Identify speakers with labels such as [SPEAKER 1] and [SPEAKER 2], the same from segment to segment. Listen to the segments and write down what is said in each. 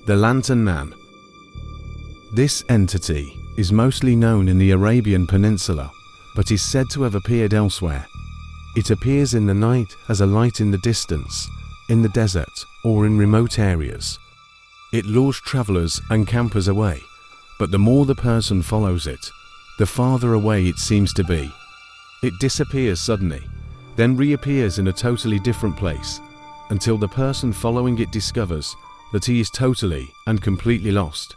[SPEAKER 1] The Lantern Man. This entity is mostly known in the Arabian Peninsula, but is said to have appeared elsewhere. It appears in the night as a light in the distance, in the desert, or in remote areas. It lures travelers and campers away, but the more the person follows it, the farther away it seems to be. It disappears suddenly, then reappears in a totally different place, until the person following it discovers that he is totally and completely lost.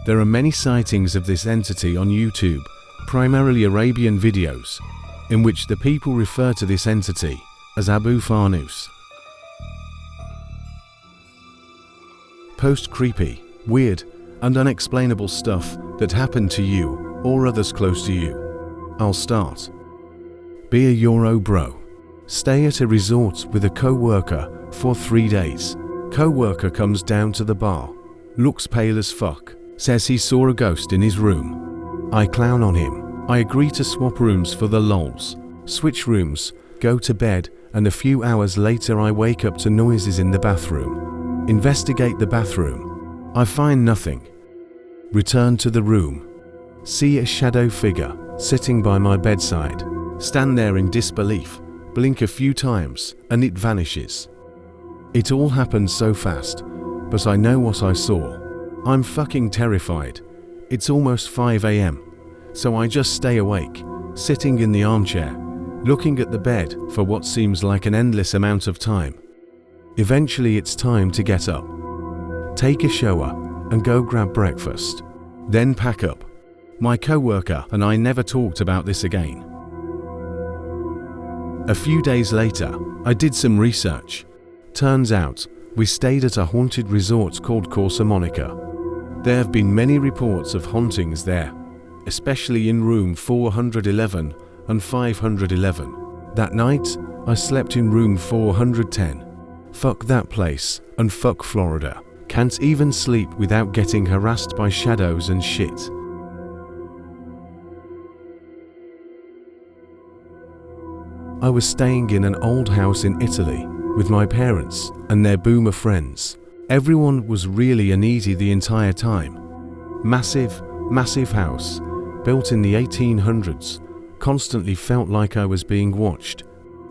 [SPEAKER 1] There are many sightings of this entity on YouTube, primarily Arabian videos, in which the people refer to this entity as Abu Farnus. Post creepy, weird, and unexplainable stuff that happened to you or others close to you. I'll start. Be a Euro bro. Stay at a resort with a co-worker for 3 days. Co-worker comes down to the bar, looks pale as fuck, says he saw a ghost in his room. I clown on him. I agree to swap rooms for the lols, switch rooms, go to bed, and a few hours later I wake up to noises in the bathroom. Investigate the bathroom. I find nothing. Return to the room. See a shadow figure sitting by my bedside. Stand there in disbelief, blink a few times, and it vanishes. It all happened so fast, but I know what I saw. I'm fucking terrified. It's almost 5 AM, so I just stay awake, sitting in the armchair, looking at the bed for what seems like an endless amount of time. Eventually it's time to get up, take a shower, and go grab breakfast. Then pack up. My co-worker and I never talked about this again. A few days later, I did some research. Turns out, we stayed at a haunted resort called Casa Monica. There have been many reports of hauntings there, especially in room 411 and 511. That night, I slept in room 410. Fuck that place, and fuck Florida. Can't even sleep without getting harassed by shadows and shit. I was staying in an old house in Italy with my parents and their boomer friends. Everyone was really uneasy the entire time. Massive house, built in the 1800s, constantly felt like I was being watched.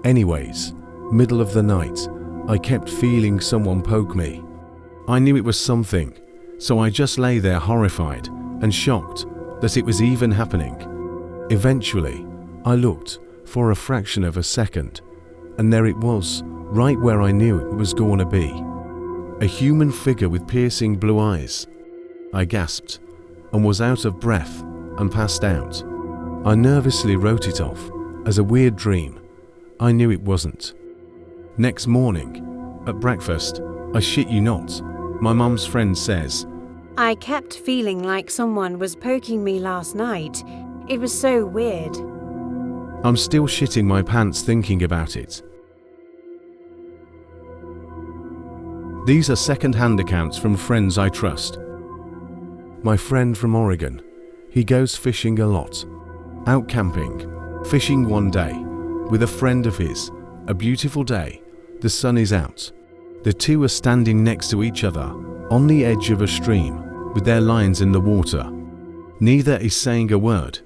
[SPEAKER 1] Anyways, middle of the night, I kept feeling someone poke me. I knew it was something, so I just lay there horrified and shocked that it was even happening. Eventually, I looked for a fraction of a second, and there it was, right where I knew it was gonna be. A human figure with piercing blue eyes. I gasped and was out of breath and passed out. I nervously wrote it off as a weird dream. I knew it wasn't. Next morning, at breakfast, I shit you not, my mum's friend says,
[SPEAKER 2] I kept feeling like someone was poking me last night. It was so weird.
[SPEAKER 1] I'm still shitting my pants thinking about it. These are second-hand accounts from friends I trust. My friend from Oregon. He goes fishing a lot. Out camping, fishing one day, with a friend of his. A beautiful day. The sun is out. The two are standing next to each other, on the edge of a stream, with their lines in the water. Neither is saying a word.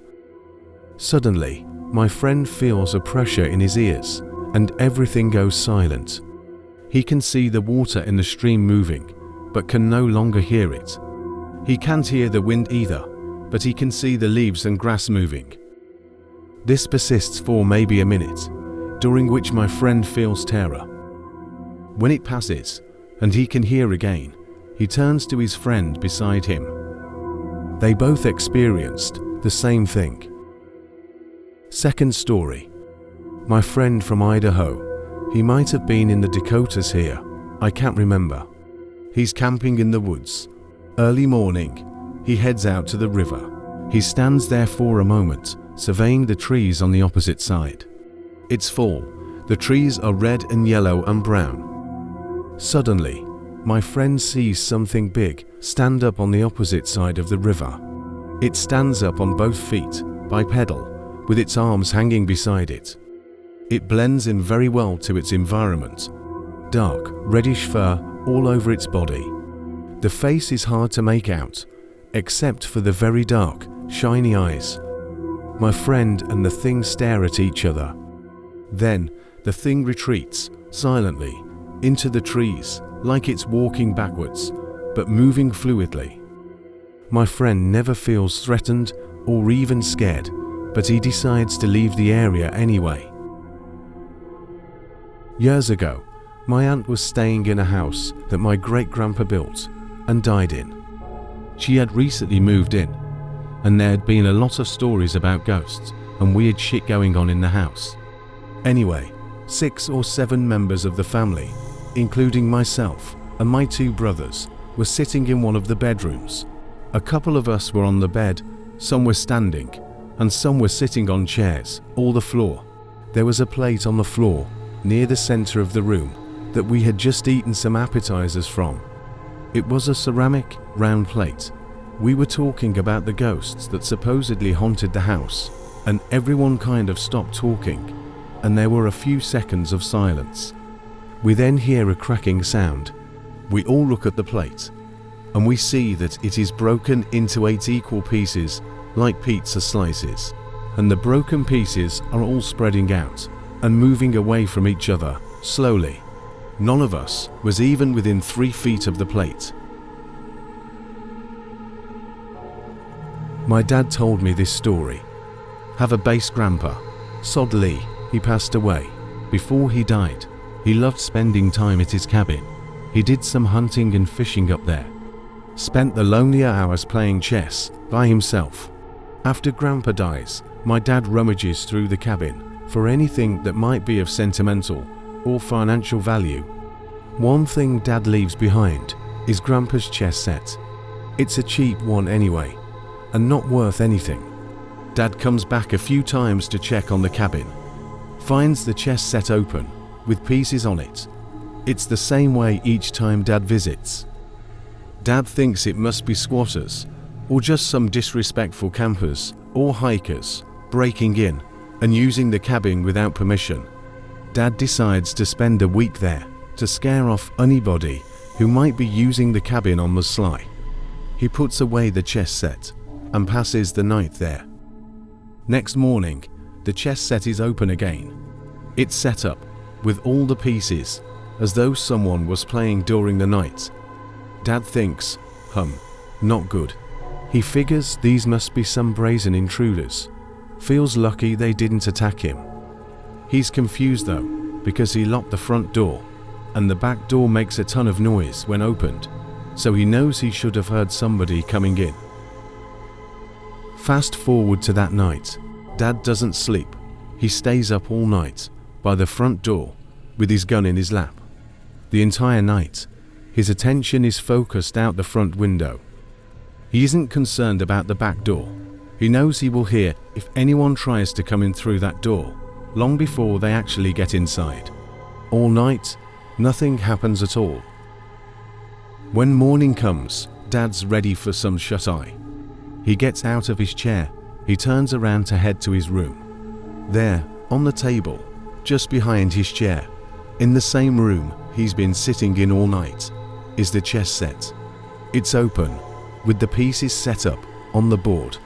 [SPEAKER 1] Suddenly, my friend feels a pressure in his ears, and everything goes silent. He can see the water in the stream moving, but can no longer hear it. He can't hear the wind either, but he can see the leaves and grass moving. This persists for maybe a minute, during which my friend feels terror. When it passes, and he can hear again, he turns to his friend beside him. They both experienced the same thing. Second story. My friend from Idaho. He might have been in the Dakotas here. I can't remember. He's camping in the woods. Early morning, he heads out to the river. He stands there for a moment, surveying the trees on the opposite side. It's fall. The trees are red and yellow and brown. Suddenly, my friend sees something big stand up on the opposite side of the river. It stands up on both feet, bipedal, with its arms hanging beside it. It blends in very well to its environment. Dark, reddish fur all over its body. The face is hard to make out, except for the very dark, shiny eyes. My friend and the thing stare at each other. Then, the thing retreats, silently, into the trees, like it's walking backwards, but moving fluidly. My friend never feels threatened or even scared, but he decides to leave the area anyway. Years ago, my aunt was staying in a house that my great-grandpa built and died in. She had recently moved in, and there had been a lot of stories about ghosts and weird shit going on in the house. Anyway, 6 or 7 members of the family, including myself and my 2 brothers, were sitting in one of the bedrooms. A couple of us were on the bed, some were standing, and some were sitting on chairs, or the floor. There was a plate on the floor, near the center of the room, that we had just eaten some appetizers from. It was a ceramic, round plate. We were talking about the ghosts that supposedly haunted the house, and everyone kind of stopped talking, and there were a few seconds of silence. We then hear a cracking sound. We all look at the plate, and we see that it is broken into 8 equal pieces, like pizza slices, and the broken pieces are all spreading out and moving away from each other, slowly. None of us was even within 3 feet of the plate. My dad told me this story. Have a base grandpa, Sod Lee. He passed away. Before he died, he loved spending time at his cabin. He did some hunting and fishing up there. Spent the lonelier hours playing chess by himself. After Grandpa dies, my dad rummages through the cabin for anything that might be of sentimental or financial value. One thing Dad leaves behind is Grandpa's chess set. It's a cheap one anyway, and not worth anything. Dad comes back a few times to check on the cabin, finds the chess set open with pieces on it. It's the same way each time Dad visits. Dad thinks it must be squatters, or just some disrespectful campers or hikers breaking in and using the cabin without permission. Dad decides to spend a week there to scare off anybody who might be using the cabin on the sly. He puts away the chess set and passes the night there. Next morning, the chess set is open again. It's set up with all the pieces as though someone was playing during the night. Dad thinks, not good. He figures these must be some brazen intruders. Feels lucky they didn't attack him. He's confused though, because he locked the front door, and the back door makes a ton of noise when opened, so he knows he should have heard somebody coming in. Fast forward to that night. Dad doesn't sleep. He stays up all night by the front door with his gun in his lap. The entire night, his attention is focused out the front window. He isn't concerned about the back door. He knows he will hear if anyone tries to come in through that door, long before they actually get inside. All night, nothing happens at all. When morning comes, Dad's ready for some shut-eye. He gets out of his chair. He turns around to head to his room. There, on the table, just behind his chair, in the same room he's been sitting in all night, is the chess set. It's open, with the pieces set up on the board.